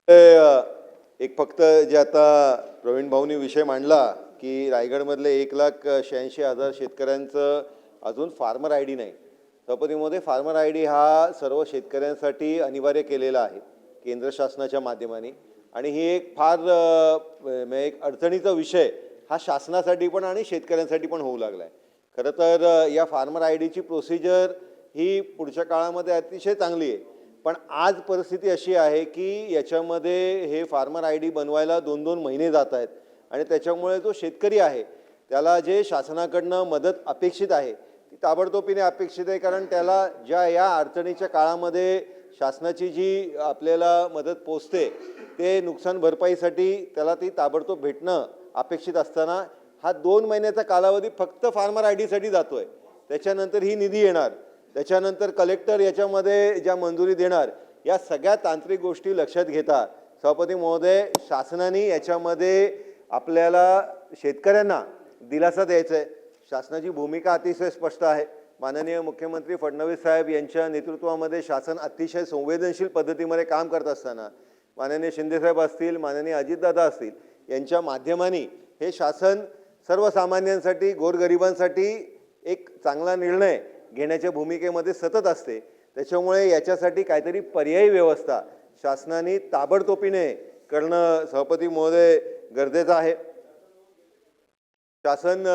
एक फक्त जे आता प्रवीण भाऊनी विषय मांडला की रायगडमधले 1,86,000 शेतकऱ्यांचं अजून फार्मर आय डी नाही. सभापतीमध्ये फार्मर आय डी हा सर्व शेतकऱ्यांसाठी अनिवार्य केलेला आहे केंद्र शासनाच्या माध्यमाने. आणि ही एक फार म्हणजे एक अडचणीचा विषय हा शासनासाठी पण आणि शेतकऱ्यांसाठी पण होऊ लागला आहे. खरं तर या फार्मर आय डीची प्रोसिजर ही पुढच्या काळामध्ये अतिशय चांगली आहे. पण आज परिस्थिती अशी आहे की याच्यामध्ये हे फार्मर आय डी बनवायला 2-2 महिने जात आहेत आणि त्याच्यामुळे जो शेतकरी आहे त्याला जे शासनाकडनं मदत अपेक्षित आहे ती ताबडतोबीने अपेक्षित आहे. कारण त्याला ज्या या अडचणीच्या काळामध्ये शासनाची जी आपल्याला मदत पोचते ते नुकसान भरपाईसाठी त्याला ती ताबडतोब भेटणं अपेक्षित असताना हा 2 महिन्याचा कालावधी फक्त फार्मर आय डीसाठी जातो आहे. त्याच्यानंतर ही निधी येणार, त्याच्यानंतर कलेक्टर याच्यामध्ये ज्या मंजुरी देणार, या सगळ्या तांत्रिक गोष्टी लक्षात घेता सभापती महोदय शासनाने याच्यामध्ये आपल्याला शेतकऱ्यांना दिलासा द्यायचा आहे. शासनाची भूमिका अतिशय स्पष्ट आहे. माननीय मुख्यमंत्री फडणवीस साहेब यांच्या नेतृत्वामध्ये शासन अतिशय संवेदनशील पद्धतीमध्ये काम करत असताना माननीय शिंदेसाहेब असतील, माननीय अजितदादा असतील यांच्या माध्यमाने हे शासन सर्वसामान्यांसाठी गोरगरिबांसाठी एक चांगला निर्णय घेण्याच्या भूमिकेमध्ये सतत असते. त्याच्यामुळे याच्यासाठी काहीतरी पर्यायी व्यवस्था शासनाने ताबडतोबीने करणं सभापती महोदय गरजेचं आहे. शासन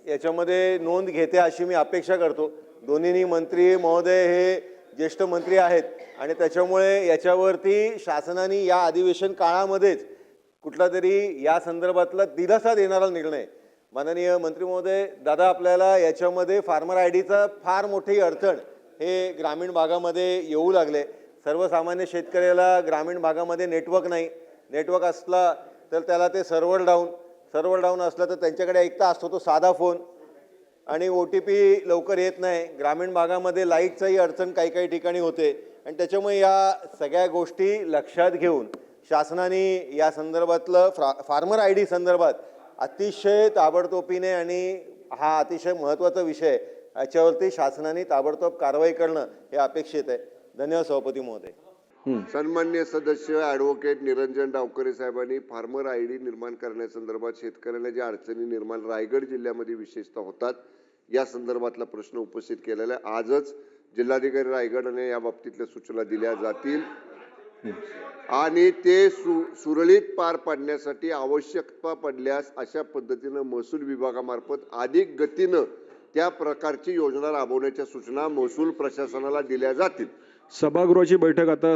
याच्यामध्ये नोंद घेते अशी मी अपेक्षा करतो. दोन्ही मंत्री महोदय हे ज्येष्ठ मंत्री आहेत आणि त्याच्यामुळे याच्यावरती शासनाने या अधिवेशन काळामध्येच कुठला तरी या संदर्भातला दिलासा देणारा निर्णय. माननीय मंत्री महोदय दादा, आपल्याला याच्यामध्ये फार्मर आय डीचा फार मोठी अडचण हे ग्रामीण भागामध्ये येऊ लागले. सर्वसामान्य शेतकऱ्याला ग्रामीण भागामध्ये नेटवर्क नाही, नेटवर्क असला तर त्याला ते सर्व्हर डाऊन असलं तर त्यांच्याकडे एकटा असतो तो साधा फोन आणि OTP लवकर येत नाही. ग्रामीण भागामध्ये लाईटचाही अडचण काही ठिकाणी होते आणि त्याच्यामुळे या सगळ्या गोष्टी लक्षात घेऊन शासनाने या संदर्भातलं फार्मर आय डी संदर्भात अतिशय ताबडतोबीने आणि हा अतिशय महत्त्वाचा विषय याच्यावरती शासनाने ताबडतोब कारवाई करणं हे अपेक्षित आहे. धन्यवाद सभापती महोदय. सन्माननीय सदस्य ॲडव्होकेट निरंजन डावकरे साहेबांनी फार्मर आय डी निर्माण करण्यासंदर्भात शेतकऱ्यांना ज्या अडचणी निर्माण रायगड जिल्ह्यामध्ये विशेषतः होतात या संदर्भातला प्रश्न उपस्थित केलेला आहे. आजच जिल्हाधिकारी रायगडने या बाबतीतल्या सूचना दिल्या जातील आणि ते सुरळीत पार पाडण्यासाठी आवश्यकता पडल्यास अशा पद्धतीनं महसूल विभागामार्फत अधिक गतीनं त्या प्रकारची योजना राबवण्याच्या सूचना महसूल प्रशासनाला दिल्या जातील. सभागृहाची बैठक आता